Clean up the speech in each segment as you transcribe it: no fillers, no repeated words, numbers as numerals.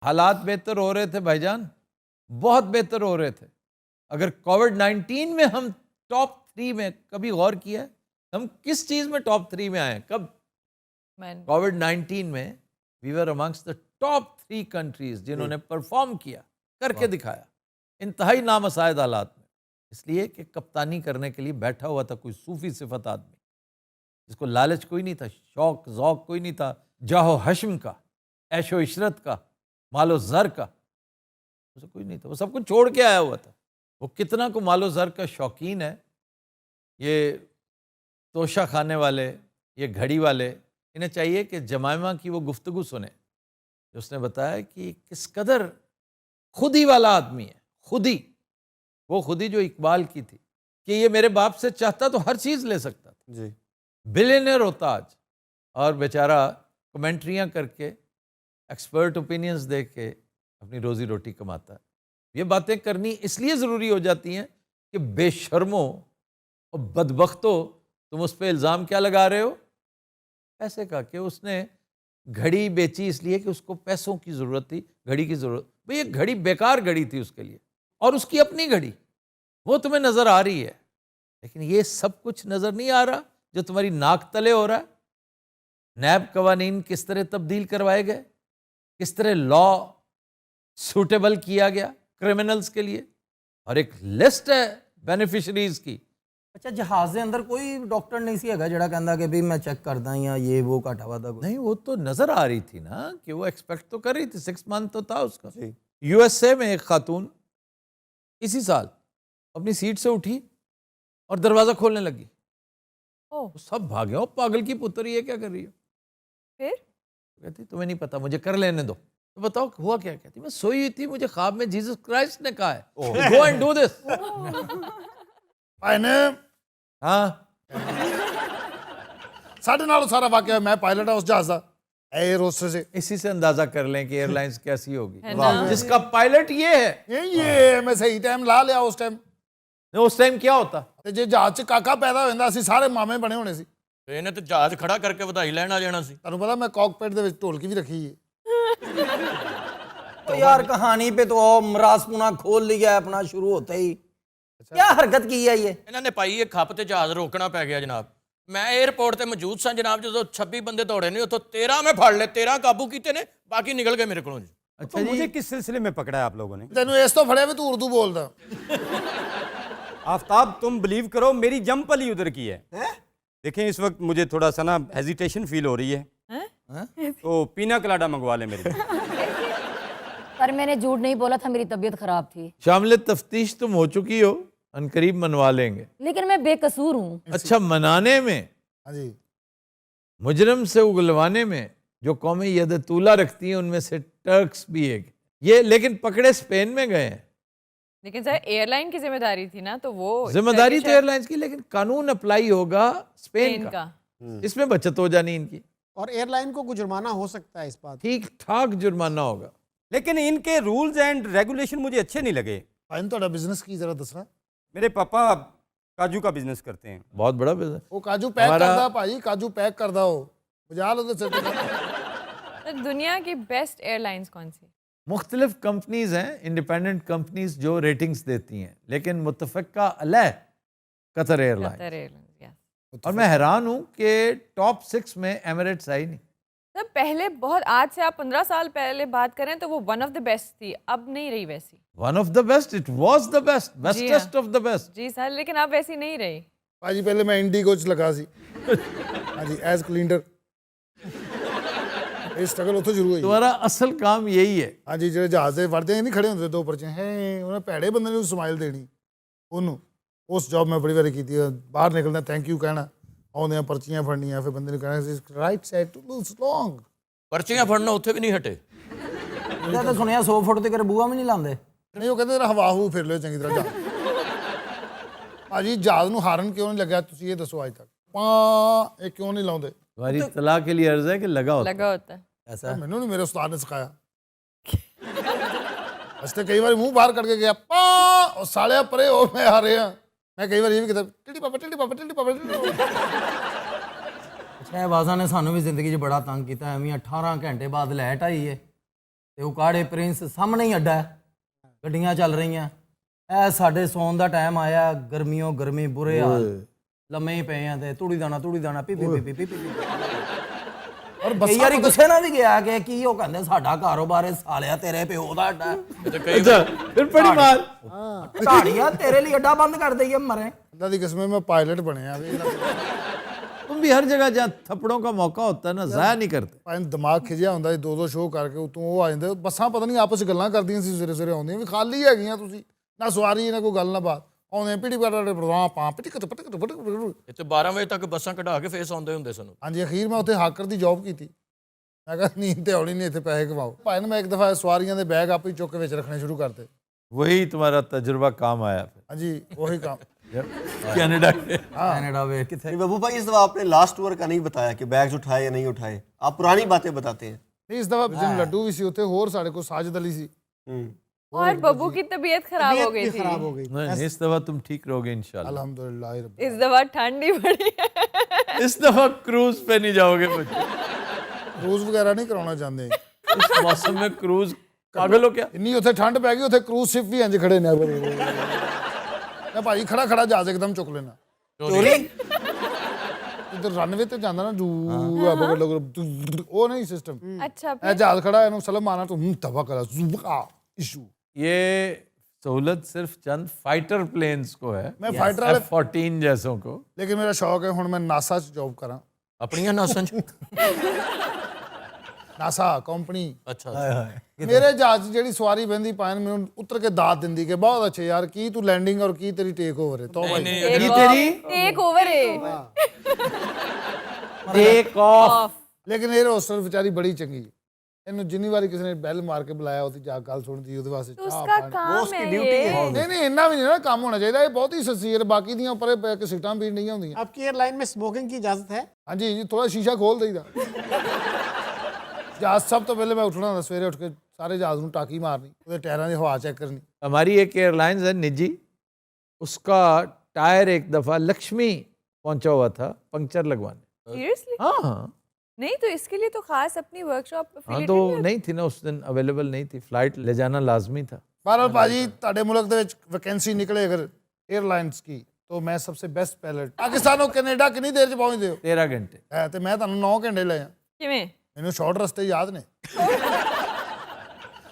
حالات بہتر ہو رہے تھے بھائی جان، بہت بہتر ہو رہے تھے. اگر کووڈ-19 میں ہم ٹاپ 3 میں کبھی غور کیا ہے؟ ہم کس چیز میں ٹاپ 3 میں آئے ہیں؟ کب؟ کووڈ-19 میں وی ور امانگسٹ دا ٹاپ 3 کنٹریز جنہوں نے پرفارم کیا، کر کے دکھایا انتہائی نامساعد حالات میں. اس لیے کہ کپتانی کرنے کے لیے بیٹھا ہوا تھا کوئی صوفی صفت آدمی جس کو لالچ کوئی نہیں تھا، شوق ذوق کوئی نہیں تھا، جاہ و حشم کا، عیش و عشرت کا، مال و زر کا، اسے کوئی نہیں تھا. وہ سب کچھ چھوڑ کے آیا ہوا تھا. وہ کتنا کو مال و زر کا شوقین ہے. یہ توشہ کھانے والے، یہ گھڑی والے، انہیں چاہیے کہ جمائمہ کی وہ گفتگو سنیں جو اس نے بتایا کہ کس قدر خودی والا آدمی ہے. خودی، وہ خودی جو اقبال کی تھی کہ یہ میرے باپ سے چاہتا تو ہر چیز لے سکتا تھا، جی بلینئر ہوتا آج، اور بیچارہ کمنٹریاں کر کے، ایکسپرٹ اوپینینز دے کے اپنی روزی روٹی کماتا ہے. یہ باتیں کرنی اس لیے ضروری ہو جاتی ہیں کہ بے شرموں اور بدبختوں تم اس پہ الزام کیا لگا رہے ہو؟ پیسے کا، کہ اس نے گھڑی بیچی اس لیے کہ اس کو پیسوں کی ضرورت تھی، گھڑی کی ضرورت. بھئی یہ گھڑی بیکار گھڑی تھی اس کے لیے، اور اس کی اپنی گھڑی وہ تمہیں نظر آ رہی ہے، لیکن یہ سب کچھ نظر نہیں آ رہا جو تمہاری ناک تلے ہو رہا ہے. نیب قوانین کس طرح تبدیل کروائے گئے، کس طرح لا سوٹیبل کیا گیا کرمنلز کے لیے، اور ایک لسٹ ہے بینیفیشریز کی. اچھا جہاز دے اندر کوئی ڈاکٹر نہیں سی ہے جڑا کہندا کہ بھی میں چیک کردا یا یہ وہ گھاٹا وادا کوئی نہیں، وہ تو نظر آ رہی تھی نا کہ وہ ایکسپیکٹ تو کر رہی تھی، 6 منتھ تو تھا اس کا. یو ایس اے میں ایک خاتون اسی سال اپنی سیٹ سے اٹھی اور دروازہ کھولنے لگی. سب بھاگے، ہو پاگل کی پتر، یہ کیا کر رہی ہو؟ پھر کہتی تمہیں نہیں پتا، مجھے کر لینے دو. تو بتاؤ ہوا کیا؟ کہتی میں سوئی ہوئی تھی، مجھے خواب میں جیسس کرائسٹ نے کہا ہے گو اینڈ ڈو دس. ہاں ساڈے نال سارا واقعہ میں پائلٹ ہاں اس جہاز کا، ایئر ہوسٹس سے. اسی سے اندازہ کر لیں کہ ایئر لائنس کیسی ہوگی جس کا پائلٹ یہ ہے. یہ میں صحیح ٹائم لا لیا اس ٹائم. اس ٹائم کیا ہوتا؟ تے جے جہاز 'ਚ کاکا پیدا ہو جاندا اسی سارے مامے بنے ہونے سی. ਇਹਨੇ ਤੇ ਜਹਾਜ਼ ਖੜਾ ਕਰਕੇ ਵਧਾਈ ਲੈਣ ਆ ਜਾਣਾ ਸੀ. ਤੁਹਾਨੂੰ ਪਤਾ ਮੈਂ ਕਾਕਪਿਟ ਦੇ ਵਿੱਚ ਢੋਲਕੀ ਵੀ ਰੱਖੀ ਹੈ. تو یار کہانی پہ تو مراز پونا کھول لیا ہے اپنا شروع ہوتے ہی. کیا حرکت کی ہے یہ؟ ਇਹਨਾਂ ਨੇ ਪਾਈ ਇਹ ਖੱਪ ਤੇ ਜਹਾਜ਼ ਰੋਕਣਾ ਪੈ ਗਿਆ ਜਨਾਬ. ਮੈਂ 에ਅਰਪੋਰਟ ਤੇ ਮੌਜੂਦ ਸਾਂ ਜਨਾਬ, ਜਦੋਂ 26 ਬੰਦੇ ਦੌੜੇ ਨੇ ਉੱਥੋਂ 13 ਮੈਂ ਫੜ ਲਏ, 13 ਕਾਬੂ ਕੀਤੇ ਨੇ, ਬਾਕੀ ਨਿਕਲ ਗਏ ਮੇਰੇ ਕੋਲੋਂ ਜੀ. اچھا مجھے کس سلسلے میں پکڑا ہے آپ لوگوں نے؟ ਤੈਨੂੰ ਇਸ ਤੋਂ ਫੜਿਆ ਵੀ ਤੂੰ ਉਰਦੂ ਬੋਲਦਾ. آفتاب تم بلیو کرو میری جمپ پلی ادھر کی ہے. دیکھیں اس وقت مجھے تھوڑا سا نا ہیزیٹیشن فیل ہو رہی ہے، تو پینا کلاڈا منگوا لیں میرے لیے. پر میں نے جھوٹ نہیں بولا تھا، میری طبیعت خراب تھی. شامل تفتیش تم ہو چکی ہو، ان قریب منوا لیں گے. لیکن میں بے قصور ہوں. اچھا، منانے میں، ہاں جی مجرم سے اگلوانے میں جو قومیں ید طولہ رکھتی ہیں ان میں سے ٹرکس بھی ایک یہ، لیکن پکڑے اسپین میں گئے ہیں. لیکن سر ایئر لائن کی ذمہ داری تھی نا، تو وہ ذمہ داری تو ایئر لائنس کی، لیکن قانون اپلائی ہوگا اسپین کا. کا. اس میں بچت ہو جانی ان کی، اور ایئر لائن کو کچھ جرمانہ ہو سکتا ہے اس بات. ٹھیک ٹھاک جرمانہ ہوگا. لیکن ان کے رولز اینڈ ریگولیشن مجھے اچھے نہیں لگے. ਭਾਈ ਤੁਹਾਡਾ ਬਿਜ਼ਨਸ ਕੀ ਜ਼ਰਾ ਦੱਸਣਾ. میرے پاپا کاجو کا بزنس کرتے ہیں. بہت بڑا بزنس. ਉਹ ਕਾਜੂ ਪੈਕ ਕਰਦਾ ਭਾਈ, ਕਾਜੂ ਪੈਕ ਕਰਦਾ ਉਹ ਬਜਾ ਲਓ ਤੇ دنیا کی بیسٹ ایئر لائنس کون سی؟ مختلف کمپنیز ہیں، انڈیپینڈنٹ کمپنیز جو ریٹنگز دیتی ہیں، لیکن متفقہ علیہ قطر ایئر لائن. قطر ایئر لائنس. اور میں حیران ہوں کہ ٹاپ 6 میں ایمریٹس آئی نہیں. سر پہلے بہت، آج سے آپ 15 سال پہلے بات کریں تو وہ ون آف دا بیسٹ تھی، اب نہیں رہی ویسی. One of the best, it was the best, bestest of the best. جی سر، لیکن اب ویسی نہیں رہی. ਭਾਜੀ ਪਹਿਲੇ ਮੈਂ ਇੰਡੀਗੋ 'ਚ ਲੱਗਾ ਸੀ. ਹਾਂ ਜੀ ਐਜ਼ ਕਲੀਨਰ. ਇਹ ਸਟਰਗਲ ਉੱਥੋਂ ਸ਼ੁਰੂ ਹੋਈ. تمہارا اصل کام یہی ہے. ਹਾਂ ਜੀ ਜਿਹੜੇ ਜਹਾਜ਼ ਦੇ ਵੜਦੇ ਨਹੀਂ ਖੜੇ ਹੁੰਦੇ ਦੋ ਪਰਚੇ, ਹੈ ਉਹਨਾਂ ਭੈੜੇ ਬੰਦੇ ਨੂੰ ਸਮਾਈਲ ਦੇਣੀ ਉਹਨੂੰ. ਉਸ ਜੌਬ ਮੈਂ ਬੜੀ ਵਾਰੀ ਕੀਤੀ ਹੈ. ਬਾਹਰ ਨਿਕਲਦਾ ਥੈਂਕ ਯੂ ਕਹਿਣਾ, ਆਉਂਦਿਆਂ ਪਰਚੀਆਂ ਫੜਨੀਆਂ, ਫਿਰ ਬੰਦੇ ਨੂੰ ਕਹਿਣਾ ਰਾਈਟ ਸਾਈਡ ਟੂ ਲੂਸ ਲੌਂਗ. ਪਰਚੀਆਂ ਫੜਨਾ ਉੱਥੇ ਵੀ ਨਹੀਂ ਹਟੇ. ਇਹਦਾ ਤਾਂ ਸੁਣਿਆ 100 ਫੁੱਟ ਤੇ ਕਰ ਬੂਆ ਵੀ ਨਹੀਂ ਲਾਉਂਦੇ. ਨਹੀਂ ਉਹ ਕਹਿੰਦੇ ਹਵਾ ਹੂ ਫਿਰ ਲਿਓ ਚੰਗੀ ਤਰ੍ਹਾਂ ਜਹਾਜ਼. ਭਾਜੀ ਜਹਾਜ਼ ਨੂੰ ਹਾਰਨ ਕਿਉਂ ਨਹੀਂ ਲੱਗਿਆ ਤੁਸੀਂ ਇਹ ਦੱਸੋ ਅੱਜ ਤੱਕ? پاں یہ کیوں نہیں لاؤں دے؟ تمہاری اطلاع کے لیے عرض ہے کہ لگا ہوتا لگا ہوتا ہے. ایسا میں نے میرے استاد نے سکھایا. استے کئی بار منہ باہر کر کے گیا پاں اور ساڑے پرے ہو میں آ رہے ہیں. میں کئی بار یہ بھی کہتا ٹیڈی پاپا ٹیڈی پاپا ٹیڈی پاپا ٹیڈی پاپا. شہبازاں نے سانوں بھی زندگی 'ਚ بڑا تنگ کیتا ہے. 18 گھنٹے بعد لائٹ آئی ہے ਤੇ ਉਕਾੜੇ ਪ੍ਰਿੰਸ ਸਾਹਮਣੇ ਹੀ ਅੱਡਾ ਹੈ, ਗੱਡੀਆਂ ਚੱਲ ਰਹੀਆਂ। ਇਹ ਸਾਡੇ ਸੌਣ ਦਾ ਟਾਈਮ ਆਇਆ, ਗਰਮੀਓ ਗਰਮੀ, ਬੁਰੇ ਹਾਲ, ਲੰਮੇ ਹੀ ਪਏ ਆ ਤੇ ਤੂੜੀ ਦਾਣਾ ਪੀ ਪੀ ਪੀ ਪੀ। ਔਰ ਕਈ ਵਾਰੀ ਗੁੱਸੇ ਨਾਲ ਵੀ ਗਿਆ ਕਿ ਕੀ ਉਹ ਕਹਿੰਦੇ ਸਾਡਾ ਕਾਰੋਬਾਰ ਹੈ ਸਾਲਿਆ, ਤੇਰੇ ਪਿਓ ਦਾ ਅੱਡਾ अच्छा फिर बड़ी मार ਢਾੜੀਆਂ ਤੇਰੇ ਲਈ ਅੱਡਾ ਬੰਦ ਕਰ ਦਈਏ ਮਰੇ। ਅੱਲਾ ਦੀ ਕਸਮ ਮੈਂ ਪਾਇਲਟ ਬਣਿਆ ਵੀ तुम भी हर जगह जहाँ थप्पड़ों का मौका होता है ना जाया नहीं करते। ਭਾਵੇਂ ਦਿਮਾਗ ਖਿਜਿਆ ਹੁੰਦਾ ਸੀ, 2-2 ਸ਼ੋਅ ਕਰਕੇ ਉਤੋਂ ਉਹ ਆ ਜਾਂਦੇ। ਬੱਸਾਂ ਪਤਾ ਨਹੀਂ ਆਪਸ 'ਚ ਗੱਲਾਂ ਕਰਦੀਆਂ ਸੀ, ਸਵੇਰੇ ਸਵੇਰੇ ਆਉਂਦੀਆਂ ਵੀ ਖਾਲੀ ਹੈਗੀਆਂ ਤੁਸੀਂ, ਨਾ ਸਵਾਰੀ ਨਾ ਕੋਈ ਗੱਲ ਨਾ ਬਾਤ, ਆਉਂਦੇ ਪੀੜੀ ਪਾੜਾ ਪ੍ਰੋਗਰਾਮ ਪਾ ਪਿੱਟ ਇੱਥੇ 12 ਵਜੇ ਤੱਕ ਬੱਸਾਂ ਕਢਾ ਕੇ ਫੇਰ ਸੌਂਦੇ ਹੁੰਦੇ ਸਾਨੂੰ। ਹਾਂਜੀ। ਅਖੀਰ ਮੈਂ ਉੱਥੇ ਹਾਕਰ ਦੀ ਜੌਬ ਕੀਤੀ। ਮੈਂ ਕਿਹਾ ਨੀਂਦ ਤੇ ਆਉਣੀ ਨਹੀਂ, ਇੱਥੇ ਪੈਸੇ ਕਮਾਓ। ਭਾਈ ਨੇ ਮੈਂ ਇੱਕ ਦਫਾ ਸਵਾਰੀਆਂ ਦੇ ਬੈਗ ਆਪੇ ਹੀ ਚੁੱਕ ਕੇ ਵਿੱਚ ਰੱਖਣੇ ਸ਼ੁਰੂ ਕਰਤੇ। वही तुम्हारा तजुर्बा काम आया फिर ਹਾਂਜੀ ਉਹੀ ਕੰਮ। कनाडा के। ਕੈਨੇਡਾ ਵੇ ਕਿੱਥੇ। बाबू भाई इस दफा आपने लास्ट टूर का नहीं बताया कि बैग्स उठाए या नहीं उठाए, आप पुरानी बातें बताते हैं। ਨਹੀਂ ਇਸ ਦਫਾ ਜਿਵੇਂ ਲੱਡੂ ਵੀ ਸੀ ਉੱਥੇ, ਹੋਰ ਸਾਡੇ ਕੋਲ ਸਾਜਦ ਅਲੀ ਸੀ। और बब्बू की तबीयत खराब हो गई थी। खराब हो गई। नहीं, इस दफा तुम ठीक रहोगे इंशाल्लाह। अल्हम्दुलिल्लाह रब्बिल इस दफा ठंड ही पड़ी है। इस दफा क्रूज पे नहीं जाओगे बच्चे। ਕਰੂਜ਼ ਵਗੈਰਾ ਨਹੀਂ ਕਰਾਉਣਾ ਚਾਹੁੰਦੇ। इस मौसम में क्रूज पागल हो क्या? ਇੰਨੀ ਉੱਥੇ ਠੰਡ ਪੈ ਗਈ, ਉੱਥੇ ਕਰੂਜ਼ ਸ਼ਿਪ ਵੀ ਇੰਜ ਖੜੇ ਨੇ। ਮੈਂ ਭਾਈ ਖੜਾ ਜਹਾਜ਼ ਇੱਕਦਮ ਚੁੱਕ ਲੈਣਾ। ਚੋਰੀ ਇੱਧਰ ਰਨਵੇ ਤੇ ਜਾਂਦਾ ਨਾ, ਜੂ ਆ ਬਗਲ ਉਹ ਨਹੀਂ ਸਿਸਟਮ। अच्छा ਇਹ ਜਹਾਜ਼ ਖੜਾ, ਇਹਨੂੰ ਸਲਮ ਮਾਰਨਾ ਤੂੰ ਤਵਾ ਕਰਾ ਜ਼ੁਬਾ ਇਸ਼ੂ। ये सहूलत सिर्फ चंद फाइटर प्लेन्स को है, ਮੈਂ ਫਾਈਟਰ ਵਾਲੇ, F-14 जैसों को। ਲੇਕਿਨ ਮੇਰਾ ਸ਼ੌਕ ਹੈ ਹੁਣ ਮੈਂ ਨਾਸਾ 'ਚ ਜੌਬ ਕਰਾਂ। ਆਪਣੀਆਂ ਨਾਸਾਂ 'ਚ। ਨਾਸਾ ਕੰਪਨੀ ਅੱਛਾ ਮੇਰੇ ਜਹਾਜ਼ 'ਚ ਜਿਹੜੀ ਸਵਾਰੀ ਬਹਿੰਦੀ ਪਾਇਨ ਮੈਨੂੰ ਉਤਰ ਕੇ ਦਾਤ ਦਿੰਦੀ ਕਿ ਬਹੁਤ ਅੱਛੇ ਯਾਰ, ਕੀ ਤੂੰ ਲੈਂਡਿੰਗ ਔਰ ਕੀ ਤੇਰੀ ਟੇਕ ਓਵਰ ਹੈ। तो भाई टेक ओवर है। Take off. ਲੇਕਿਨ ਇਹ ਹੋਸਟਲ ਵਿਚਾਰੀ ਬੜੀ ਚੰਗੀ ਹੈ। ਇਹਨੂੰ ਜਿੰਨੀ ਵਾਰੀ ਕਿਸੇ ਨੇ ਬੈਲ ਮਾਰ ਕੇ ਬੁਲਾਇਆ, ਉਹਦੀ ਜਾ ਗੱਲ ਸੁਣਦੀ, ਉਹਦੇ ਵਾਸਤੇ तो ਚਾਹ उसका ਪਾਣੀ। काम है ये। ਨਹੀਂ ਇੰਨਾ ਵੀ ਨਹੀਂ ਨਾ ਕੰਮ ਹੋਣਾ ਚਾਹੀਦਾ। ਇਹ ਬਹੁਤ ਹੀ ਸਸੀਰ, ਬਾਕੀ ਦੀਆਂ ਉੱਪਰ ਪੈ ਕੇ ਸੀਟਾਂ ਵੀ ਨਹੀਂ ਹੁੰਦੀਆਂ। आपकी एयरलाइन में स्मोकिंग की इजाजत है? ਹਾਂਜੀ ਜੀ, ਥੋੜਾ ਸ਼ੀਸ਼ਾ ਖੋਲ ਦੇਈਦਾ। ਜਹਾਜ਼ ਸਭ ਤੋਂ ਪਹਿਲੇ ਮੈਂ ਉੱਠਣਾ ਹੁੰਦਾ, ਸਵੇਰੇ ਉੱਠ ਕੇ ਸਾਰੇ ਜਹਾਜ਼ ਨੂੰ ਟਾਕੀ ਮਾਰਨੀ, ਉਹਦੇ ਟਾਇਰਾਂ ਦੀ ਹਵਾ ਚੈੱਕ ਕਰਨੀ। हमारी एक एयरलाइंस है निजी, उसका टायर एक दफा लक्ष्मी पहुंचा हुआ था पंक्चर लगवाने। सीरियसली? हाँ हाँ नहीं तो इसके लिए तो खास अपनी वर्कशॉप हाँ, तो नहीं थी ना उस दिन, अवेलेबल नहीं थी, फ्लाइट ले जाना लाजमी था। बहरहाल ਭਾਜੀ ਤੁਹਾਡੇ ਮੁਲਕ ਦੇ ਵਿੱਚ ਵੈਕੈਂਸੀ ਨਿਕਲੇ ਅਗਰ 에ਅਰਲਾਈਨਸ की, तो मैं सबसे बेस्ट पायलट। ਪਾਕਿਸਤਾਨ ਤੋਂ ਕੈਨੇਡਾ ਕਿੰਨੀ ਦੇਰ 'ਚ ਪਹੁੰਚਦੇ ਹੋ? 13 घंटे। ਹੈ ਤੇ ਮੈਂ ਤੁਹਾਨੂੰ 9 ਘੰਟੇ ਲਏ ਆ। किवें? ਮੈਨੂੰ ਸ਼ਾਰਟ ਰਸਤੇ ਯਾਦ ਨੇ।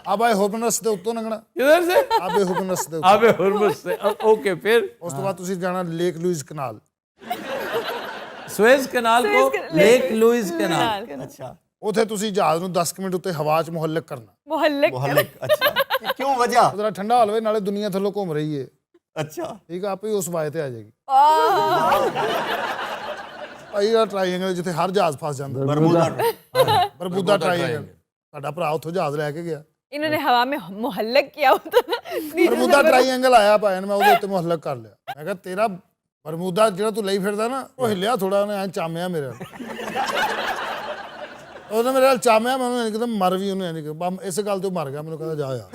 ਆਬੇ ਹੁਕਮ ਰਸਤੇ ਉੱਤੋਂ ਲੰਘਣਾ। किधर से? ਆਬੇ ਹੁਕਮ ਰਸਤੇ ਉੱਤੋਂ। आबे हुर्मुज से। ओके, फिर ਉਸ ਤੋਂ ਬਾਅਦ ਤੁਸੀਂ ਜਾਣਾ ਲੇਕ ਲੂਇਸ ਕਨਾਲ। सुएज कनाल को लेक लुइस कनाल। अच्छा ਉੱਥੇ ਤੁਸੀਂ ਜਹਾਜ਼ ਨੂੰ 10 ਮਿੰਟ ਉੱਤੇ ਹਵਾ 'ਚ ਮੁਹੱਲਕ ਕਰਨਾ। मोहल्ले मोहल्ले अच्छा क्यों वजह? ਉਹਦਾ ਠੰਡਾ ਹਲਵੇ, ਨਾਲੇ ਦੁਨੀਆ ਥੱਲੋਂ ਘੁੰਮ ਰਹੀ ਹੈ। अच्छा ਠੀਕ ਆ, ਆਪੇ ਹੀ ਉਸ ਵਾਏ ਤੇ ਆ ਜਾਏਗੀ। ਭਾਈ ਦਾ ਟ੍ਰਾਈਐਂਗਲ ਜਿੱਥੇ ਹਰ ਜਹਾਜ਼ ਫਸ ਜਾਂਦਾ, ਬਰਮੂਦਾ ਟ੍ਰਾਈਐਂਗਲ। ਸਾਡਾ ਭਰਾ ਉੱਥੋਂ ਜਹਾਜ਼ ਲੈ ਕੇ ਗਿਆ। इन्होंने हवा में मोहल्लक किया होता ना। ਬਰਮੂਦਾ ਟ੍ਰਾਈਐਂਗਲ ਆਇਆ ਭਾਈ, ਮੈਂ ਉਹਦੇ ਉੱਤੇ ਮੁਹੱਲਕ ਕਰ ਲਿਆ। ਮੈਂ ਕਿਹਾ ਤੇਰਾ ਬਰਮੂਦਾ ਜਿਹੜਾ ਤੂੰ ਲਈ ਫਿਰਦਾ ਨਾ, ਉਹ ਹਿੱਲਿਆ ਥੋੜਾ, ਉਹਨੇ ਐਂ ਚਾਮਿਆ ਮੇਰੇ ਨਾਲ। ਉਹਨੇ ਮੇਰੇ ਨਾਲ ਚਾਮਿਆ, ਮੈਂ ਉਹਨੂੰ ਇੱਕਦਮ ਮਰ ਵੀ, ਉਹਨੇ ਇਸੇ ਗੱਲ ਤੋਂ ਮਰ ਗਿਆ। ਮੈਨੂੰ ਕਹਿੰਦਾ ਜਾ ਯਾਰ।